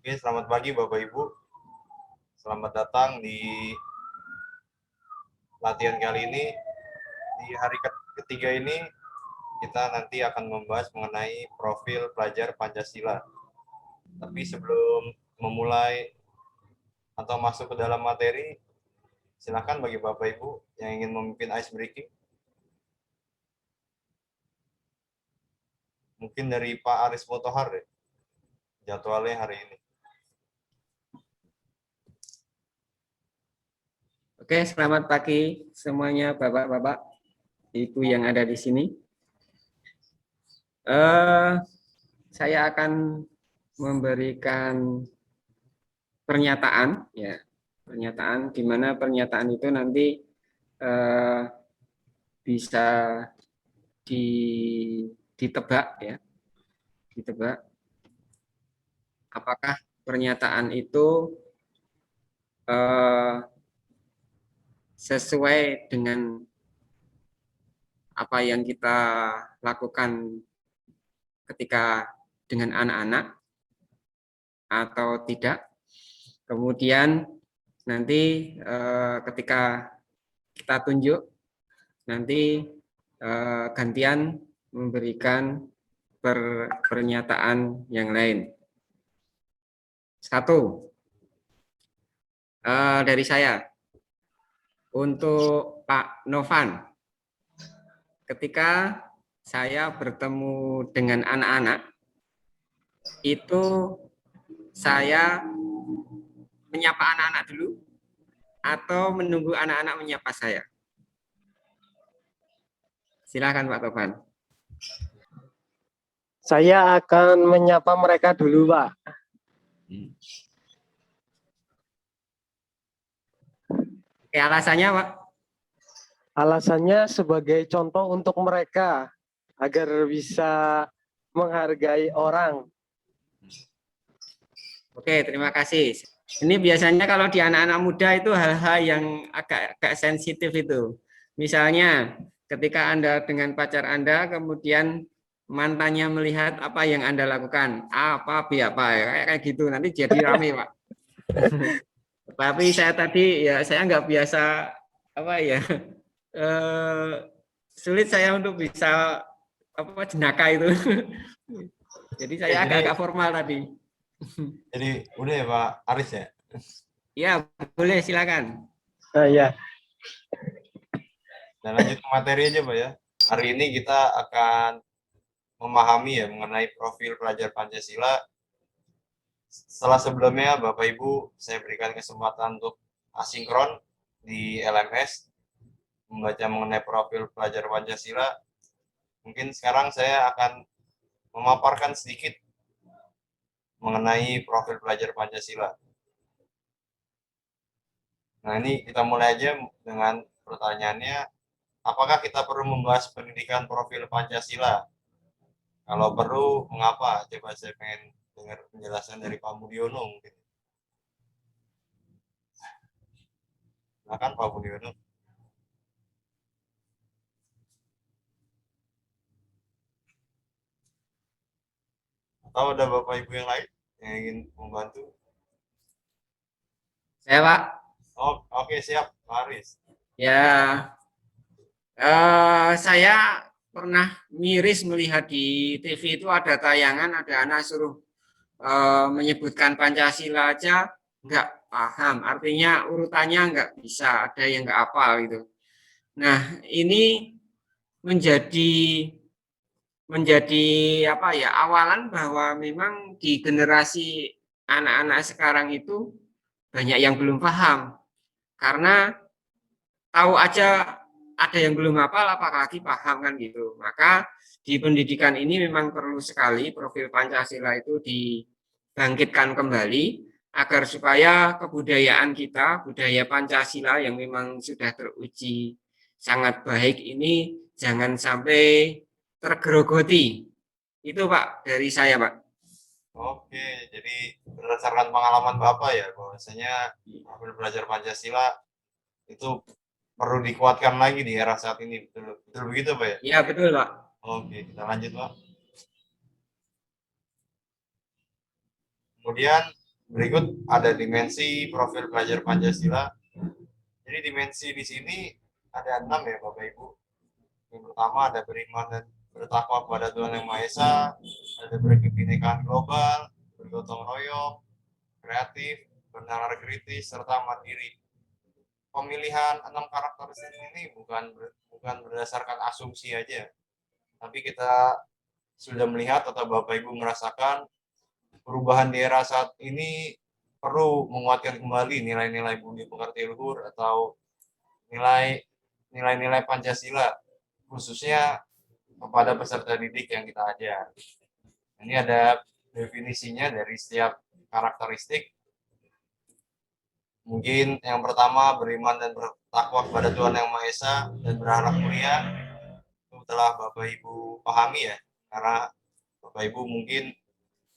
Oke, selamat pagi Bapak Ibu. Selamat datang di latihan kali ini. Di hari ketiga ini, kita nanti akan membahas mengenai profil pelajar Pancasila. Tapi sebelum memulai atau masuk ke dalam materi, silakan bagi Bapak Ibu yang ingin memimpin ice breaking. Mungkin dari Pak Aris Motohar deh, jadwalnya hari ini. Oke, selamat pagi semuanya Bapak-Bapak, Ibu yang ada di sini. Saya akan memberikan pernyataan, ya, pernyataan di mana pernyataan itu nanti bisa ditebak, ya, ditebak. Apakah pernyataan itu sesuai dengan apa yang kita lakukan ketika dengan anak-anak atau tidak. Kemudian nanti ketika kita tunjuk, nanti gantian memberikan pernyataan yang lain. Satu, dari saya, untuk Pak Novan, ketika saya bertemu dengan anak-anak, itu saya menyapa anak-anak dulu atau menunggu anak-anak menyapa saya? Silakan Pak Tovan. Saya akan menyapa mereka dulu, Pak. Oke, alasannya, Pak? Alasannya sebagai contoh untuk mereka agar bisa menghargai orang. Oke, terima kasih. Ini biasanya kalau di anak-anak muda itu hal-hal yang agak sensitif itu. Misalnya ketika Anda dengan pacar Anda, kemudian mantannya melihat apa yang Anda lakukan, apa, B, apa, kayak gitu. Nanti jadi rame, Pak. Tapi saya tadi, ya saya nggak biasa, apa ya, sulit saya untuk bisa apa jenaka itu. Jadi saya agak-agak formal tadi. Jadi udah ya Pak Aris ya? Ya, boleh silakan. Ya. Dan lanjut ke materi aja Pak ya. Hari ini kita akan memahami ya mengenai profil pelajar Pancasila. Setelah sebelumnya Bapak Ibu saya berikan kesempatan untuk asinkron di LMS membaca mengenai profil pelajar Pancasila. Mungkin sekarang saya akan memaparkan sedikit mengenai profil pelajar Pancasila. Nah, ini kita mulai aja dengan pertanyaannya, apakah kita perlu membahas pendidikan profil Pancasila? Kalau perlu, mengapa? Coba saya pengen dengar penjelasan dari Pak Budiono mungkin. Silakan Pak Budiono. Atau ada Bapak Ibu yang lain yang ingin membantu? Saya, Pak. Oh, oke, siap, Pak Aris. Ya, saya pernah miris melihat di TV itu ada tayangan, ada anak suruh menyebutkan Pancasila aja nggak paham, artinya urutannya nggak bisa, ada yang nggak hafal gitu. Nah, ini menjadi apa ya, awalan bahwa memang di generasi anak-anak sekarang itu banyak yang belum paham, karena tahu aja ada yang belum hafal apalagi paham kan gitu. Maka di pendidikan ini memang perlu sekali profil Pancasila itu dibangkitkan kembali agar supaya kebudayaan kita, budaya Pancasila yang memang sudah teruji sangat baik ini jangan sampai tergerogoti. Itu Pak dari saya, Pak. Oke, jadi berdasarkan pengalaman Bapak ya, bahwasanya profil belajar Pancasila itu perlu dikuatkan lagi di era saat ini. Betul, betul begitu Pak ya? Iya, betul Pak. Oke, kita lanjut Pak. Kemudian Berikut ada dimensi profil pelajar Pancasila. Jadi dimensi di sini ada 6 ya Bapak Ibu. Yang pertama ada beriman dan bertakwa kepada Tuhan Yang Maha Esa, ada berkebinekaan global, bergotong royong, kreatif, bernalar kritis, serta mandiri. Pemilihan 6 karakteristik ini bukan berdasarkan asumsi aja, tapi kita sudah melihat atau Bapak Ibu merasakan perubahan di era saat ini perlu menguatkan kembali nilai-nilai budi pekerti luhur atau nilai-nilai Pancasila, khususnya kepada peserta didik yang kita ajar. Ini ada definisinya dari setiap karakteristik. Mungkin yang pertama beriman dan bertakwa kepada Tuhan Yang Maha Esa dan berharap mulia. Itu telah Bapak Ibu pahami ya, karena Bapak Ibu mungkin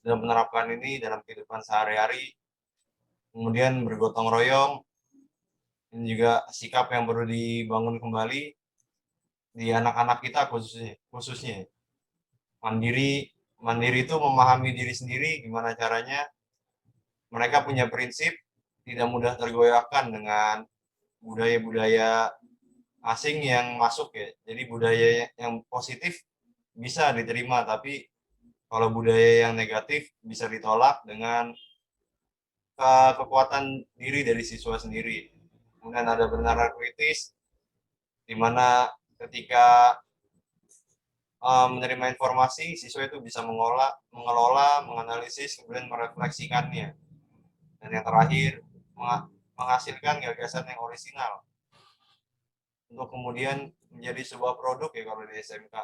sudah menerapkan ini dalam kehidupan sehari-hari. Kemudian bergotong royong, dan juga sikap yang perlu dibangun kembali di anak-anak kita khususnya. Mandiri itu memahami diri sendiri, gimana caranya mereka punya prinsip, tidak mudah tergoyahkan dengan budaya-budaya asing yang masuk ya. Jadi budaya yang positif bisa diterima, tapi kalau budaya yang negatif bisa ditolak dengan kekuatan diri dari siswa sendiri. Kemudian ada bernalar kritis, di mana ketika menerima informasi, siswa itu bisa mengelola, menganalisis, kemudian merefleksikannya. Dan yang terakhir, menghasilkan gagasan yang orisinal untuk kemudian menjadi sebuah produk ya kalau di SMK.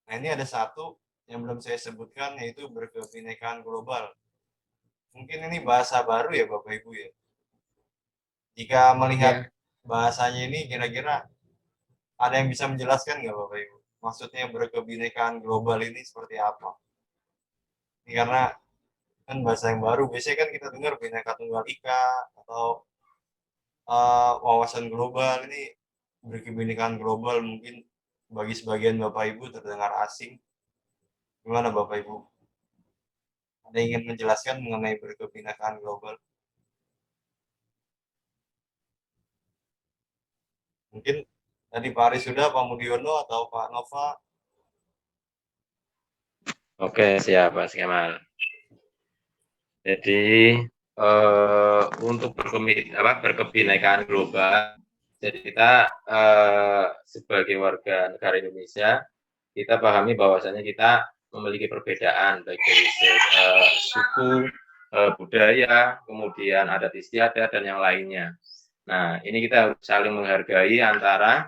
Nah ini ada satu yang belum saya sebutkan, yaitu berkebinekaan global. Mungkin ini bahasa baru ya Bapak Ibu ya. Jika melihat bahasanya ini, kira-kira ada yang bisa menjelaskan nggak Bapak Ibu? Maksudnya berkebinekaan global ini seperti apa? Ini karena kan bahasa yang baru, biasanya kan kita dengar Bhinneka Tunggal Ika atau wawasan global. Ini berkebinekaan global mungkin bagi sebagian Bapak Ibu terdengar asing. Gimana Bapak Ibu? Ada yang ingin menjelaskan mengenai berkebinekaan global? Mungkin tadi Pak Aris sudah, Pak Mudiono atau Pak Nova. Oke, siap Mas Kemal. Jadi untuk berkebinekaan global, jadi kita sebagai warga negara Indonesia, kita pahami bahwasanya kita memiliki perbedaan baik dari suku, budaya, kemudian adat istiadat dan yang lainnya. Nah, ini kita saling menghargai antara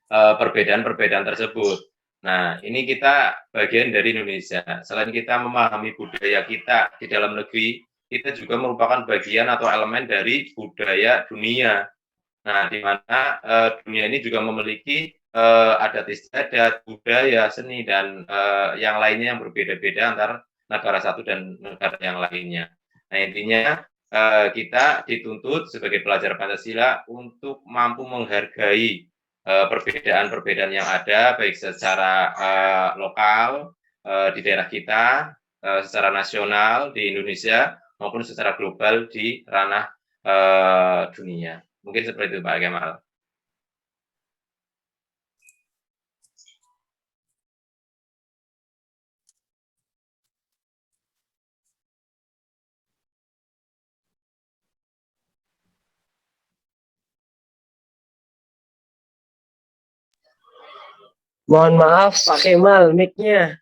perbedaan-perbedaan tersebut. Nah, ini kita bagian dari Indonesia. Selain kita memahami budaya kita di dalam negeri, kita juga merupakan bagian atau elemen dari budaya dunia. Nah, di mana dunia ini juga memiliki adat istiadat, budaya, seni, dan yang lainnya yang berbeda-beda antara negara satu dan negara yang lainnya. Nah, intinya kita dituntut sebagai pelajar Pancasila untuk mampu menghargai perbedaan-perbedaan yang ada, baik secara lokal di daerah kita, secara nasional di Indonesia, maupun secara global di ranah dunia. Mungkin seperti itu Pak Kemal. Mohon maaf Pak Kemal, mic-nya.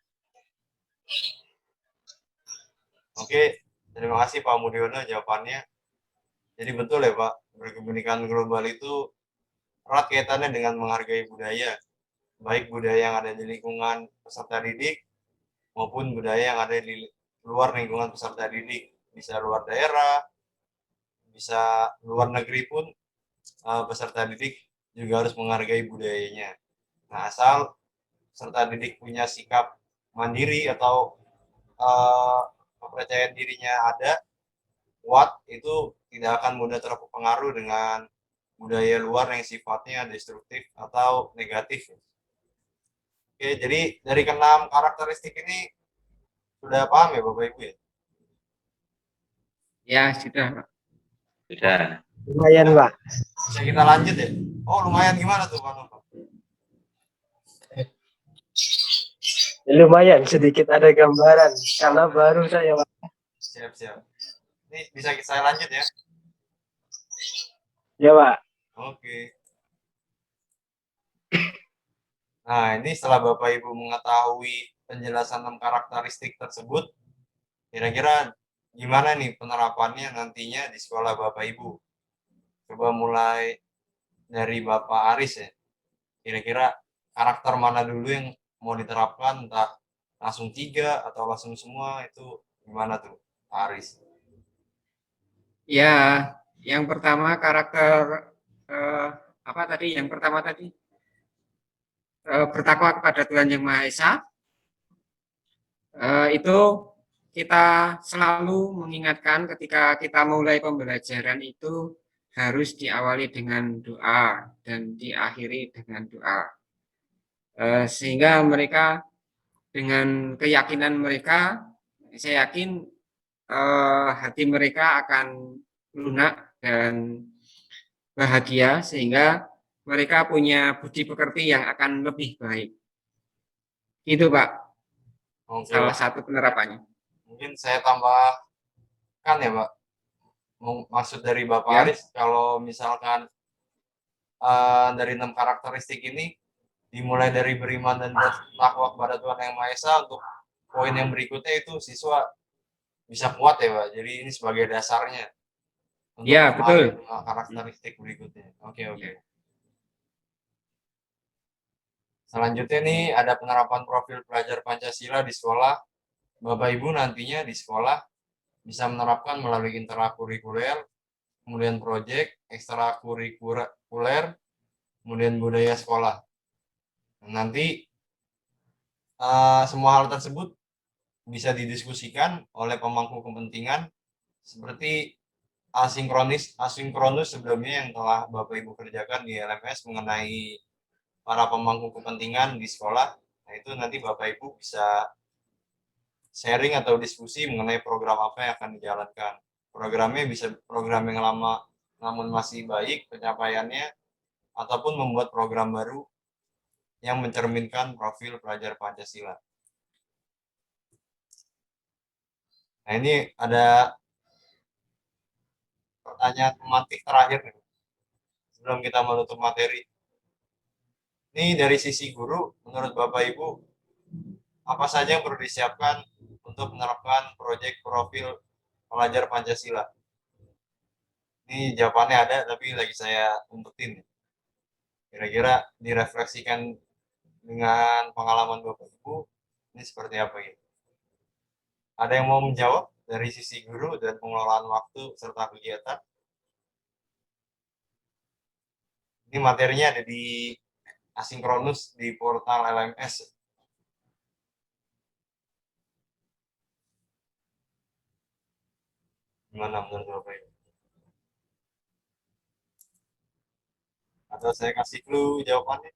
Oke, terima kasih Pak Mudiono jawabannya. Jadi betul ya Pak, berkebinekaan global itu erat kaitannya dengan menghargai budaya, baik budaya yang ada di lingkungan peserta didik maupun budaya yang ada di luar lingkungan peserta didik, bisa luar daerah, bisa luar negeri pun peserta didik juga harus menghargai budayanya. Nah, asal peserta didik punya sikap mandiri atau kepercayaan dirinya ada, kuat, itu tidak akan mudah terpengaruh dengan budaya luar yang sifatnya destruktif atau negatif. Oke, jadi dari keenam karakteristik ini sudah paham ya Bapak Ibu ya? Ya, sudah, Pak. Sudah. Lumayan, Pak. Bisa kita lanjut ya? Oh, lumayan gimana tuh, Pak Novo? Lumayan, sedikit ada gambaran. Karena baru saya, Pak. Siap-siap. Ini bisa saya lanjut ya? Ya, Pak. Oke. Nah, ini setelah Bapak Ibu mengetahui penjelasan 6 karakteristik tersebut, kira-kira gimana nih penerapannya nantinya di sekolah Bapak Ibu? Coba mulai dari Bapak Aris ya. Kira-kira karakter mana dulu yang mau diterapkan, entah langsung 3 atau langsung semua, itu gimana tuh, Pak Aris? Ya, yang pertama karakter apa tadi? Yang pertama tadi bertakwa kepada Tuhan Yang Maha Esa. Itu kita selalu mengingatkan ketika kita mulai pembelajaran itu harus diawali dengan doa dan diakhiri dengan doa. Sehingga mereka dengan keyakinan mereka, saya yakin hati mereka akan lunak dan bahagia sehingga mereka punya budi pekerti yang akan lebih baik. Itu Pak, Oke, salah Pak. satu penerapannya. Mungkin saya tambahkan ya, Pak. Maksud dari Bapak Ya. Aris, kalau misalkan dari 6 karakteristik ini dimulai dari beriman dan bertakwa kepada Tuhan Yang Maha Esa, untuk poin yang berikutnya itu siswa bisa kuat ya, Pak. Jadi ini sebagai dasarnya untuk Ya, betul. karakteristik berikutnya. Oke, oke. Ya. Selanjutnya nih ada penerapan profil pelajar Pancasila di sekolah. Bapak Ibu nantinya di sekolah bisa menerapkan melalui intrakurikuler, kemudian proyek, ekstrakurikuler, kemudian budaya sekolah. Nanti semua hal tersebut bisa didiskusikan oleh pemangku kepentingan seperti asinkronus sebelumnya yang telah Bapak Ibu kerjakan di LMS mengenai para pemangku kepentingan di sekolah. Nah, itu nanti Bapak Ibu bisa sharing atau diskusi mengenai program apa yang akan dijalankan. Programnya bisa program yang lama namun masih baik pencapaiannya, ataupun membuat program baru yang mencerminkan profil pelajar Pancasila. Nah, ini ada pertanyaan tematik terakhir nih, sebelum kita menutup materi. Ini dari sisi guru, menurut Bapak Ibu, apa saja yang perlu disiapkan untuk menerapkan proyek profil pelajar Pancasila? Ini jawabannya ada, tapi lagi saya umpetin. Kira-kira direfleksikan dengan pengalaman Bapak Ibu, ini seperti apa ya? Ada yang mau menjawab dari sisi guru dan pengelolaan waktu serta kegiatan? Ini materinya ada di asinkronus di portal LMS. Gimana menurut Bapak Ibu? Atau saya kasih clue jawabannya?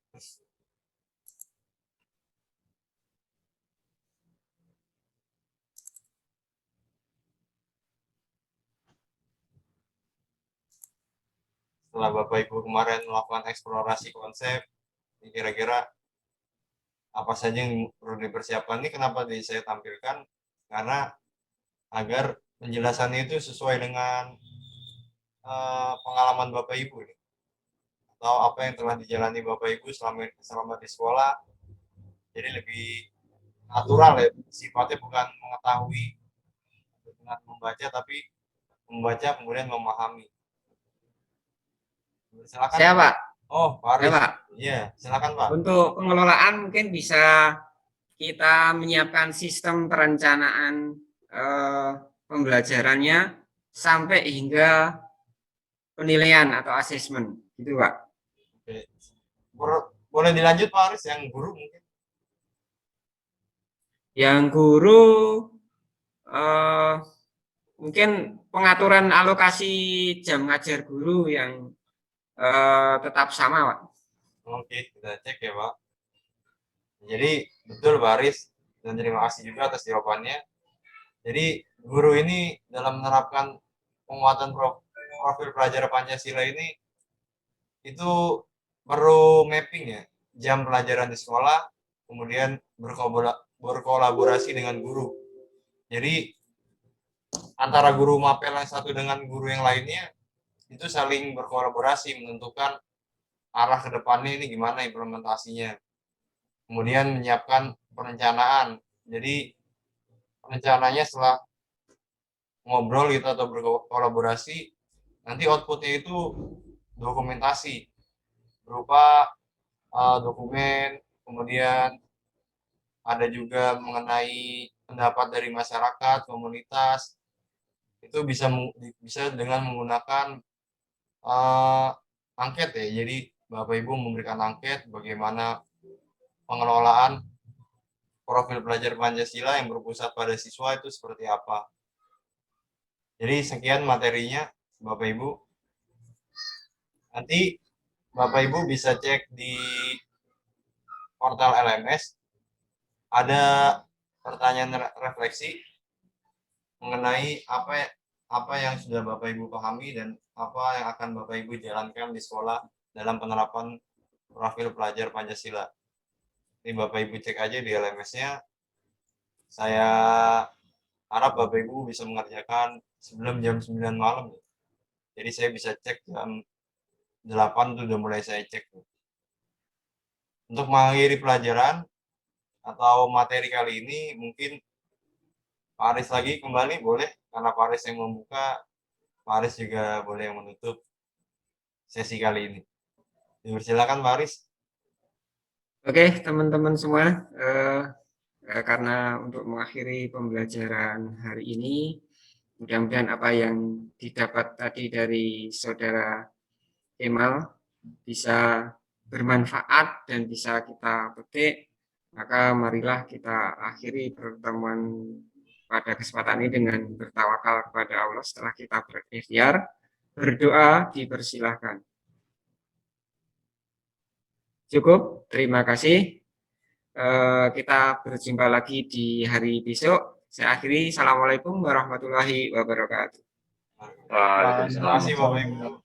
Setelah Bapak Ibu kemarin melakukan eksplorasi konsep, kira-kira apa saja yang perlu dipersiapkan? Ini kenapa saya tampilkan? Karena agar penjelasannya itu sesuai dengan pengalaman Bapak Ibu nih, atau apa yang telah dijalani Bapak Ibu selama di sekolah. Jadi lebih natural ya, sifatnya bukan mengetahui dengan membaca, tapi membaca kemudian memahami. Silakan. Saya Pak, Oh, Pak saya Aris. Pak. Iya, silakan Pak. Untuk pengelolaan mungkin bisa kita menyiapkan sistem perencanaan pembelajarannya sampai hingga penilaian atau asesmen, gitu Pak. Oke. Boleh dilanjut Pak Aris, yang guru mungkin. Yang guru mungkin pengaturan alokasi jam ngajar guru yang tetap sama Pak. Oke, kita cek ya Pak. Jadi betul Pak Aris, dan terima kasih juga atas jawabannya. Jadi guru ini dalam menerapkan penguatan profil pelajar Pancasila ini itu perlu mapping ya, jam pelajaran di sekolah, kemudian berkolaborasi dengan guru. Jadi antara guru mapel yang satu dengan guru yang lainnya itu saling berkolaborasi menentukan arah ke depannya ini gimana implementasinya. Kemudian menyiapkan perencanaan. Jadi rencananya setelah ngobrol gitu atau berkolaborasi, nanti outputnya itu dokumentasi berupa dokumen, kemudian ada juga mengenai pendapat dari masyarakat, komunitas, itu bisa dengan menggunakan angket ya. Jadi Bapak Ibu memberikan angket bagaimana pengelolaan profil pelajar Pancasila yang berpusat pada siswa itu seperti apa. Jadi sekian materinya Bapak Ibu. Nanti Bapak Ibu bisa cek di portal LMS, ada pertanyaan refleksi mengenai apa yang sudah Bapak Ibu pahami dan apa yang akan Bapak Ibu jalankan di sekolah dalam penerapan profil pelajar Pancasila. Ini Bapak Ibu cek aja di LMS-nya. Saya harap Bapak Ibu bisa mengerjakan sebelum jam 9 malam. Jadi saya bisa cek jam 8 itu udah mulai saya cek. Untuk mengakhiri pelajaran atau materi kali ini mungkin Pak Aris lagi kembali boleh, karena Pak Aris yang membuka, Pak Aris juga boleh yang menutup sesi kali ini. Dipersilakan Pak Aris. Oke, teman-teman semua, karena untuk mengakhiri pembelajaran hari ini, mudah-mudahan apa yang didapat tadi dari Saudara Kemal bisa bermanfaat dan bisa kita petik. Maka marilah kita akhiri pertemuan pada kesempatan ini dengan bertawakal kepada Allah setelah kita berikhtiar. Berdoa dipersilahkan. Cukup, terima kasih. Kita berjumpa lagi di hari besok. Saya akhiri. Assalamualaikum warahmatullahi wabarakatuh. Waalaikumsalam. Terima kasih Bapak Ibu.